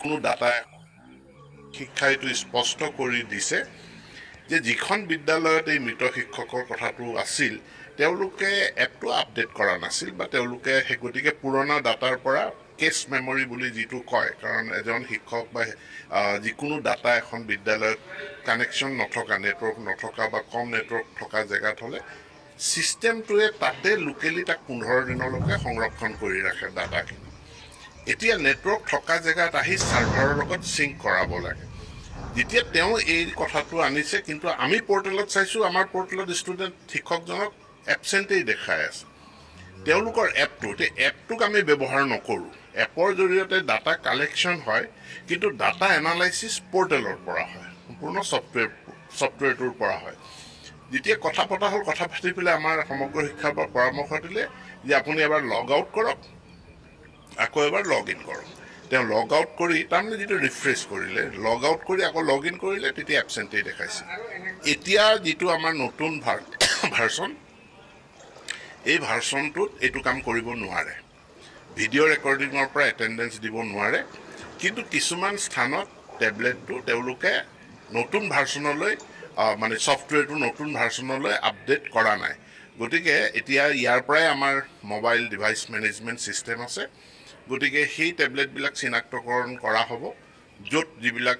কোনো ডাটা শিক্ষাই এইটো স্পষ্ট কৰি দিছে যে যিখন বিদ্যালয়ত এই মৃত শিক্ষকৰ কথাটো আছিল তেওঁলোকে এপটো আপডেট কৰা নাছিল বা তেওঁলোকে সেই গতিকে পুৰণা ডাটাৰ পৰা কেছ মেমৰি বুলি যিটো কয় কাৰণ এজন শিক্ষক বা যিকোনো ডাটা এখন বিদ্যালয়ত কানেকশ্যন নথকা নেটৱৰ্ক নথকা বা কম নেটৱৰ্ক থকা জেগাত হ'লে ছিষ্টেমটোৱে তাতে লোকেলি তাক 15 দিনলৈকে সংৰক্ষণ কৰি ৰাখে ডাটাখিনি এতিয়া নেটৱৰ্ক থকা জেগাত আহি ছাৰ্ভাৰৰ লগত সিংক কৰাব লাগে যেতিয়া তেওঁ এই কথাটো আনিছে কিন্তু আমি পৰ্টেলত চাইছোঁ আমাৰ পৰ্টেলত ষ্টুডেণ্ট শিক্ষকজনক এবচেণ্টেই দেখাই আছে তেওঁলোকৰ এপটোক আমি ব্যৱহাৰ নকৰোঁ এপৰ জৰিয়তে ডাটা কালেকশ্যন হয় কিন্তু ডাটা এনালাইচিছ পৰ্টেলৰ পৰা হয় সম্পূৰ্ণ ছফ্টৱেৰটোৰ পৰা হয় যেতিয়া কথা পতা হ'ল কথা পাতি পেলাই আমাৰ সমগ্ৰ শিক্ষাৰ পৰা পৰামৰ্শ দিলে যে আপুনি এবাৰ লগ আউট কৰক আকৌ এবাৰ লগ ইন কৰক তেওঁ লগ আউট কৰি তাৰমানে যিটো ৰিফ্ৰেছ কৰিলে লগ আউট কৰি আকৌ লগ ইন কৰিলে তেতিয়া এবচেণ্টেই দেখাইছে এতিয়া যিটো আমাৰ নতুন ভাৰ্চন এই ভাৰ্চনটোত এইটো কাম কৰিব নোৱাৰে ভিডিঅ' ৰেকৰ্ডিঙৰ পৰা এটেণ্ডেঞ্চ দিব নোৱাৰে কিন্তু কিছুমান স্থানত টেবলেটটো তেওঁলোকে নতুন ভাৰ্চনলৈ মানে ছফ্টৱেৰটো নতুন ভাৰ্চনলৈ আপডেট কৰা নাই গতিকে এতিয়া ইয়াৰ পৰাই আমাৰ মোবাইল ডিভাইচ মেনেজমেণ্ট ছিষ্টেম আছে গতিকে সেই টেবলেটবিলাক চিনাক্তকৰণ কৰা হ'ব য'ত যিবিলাক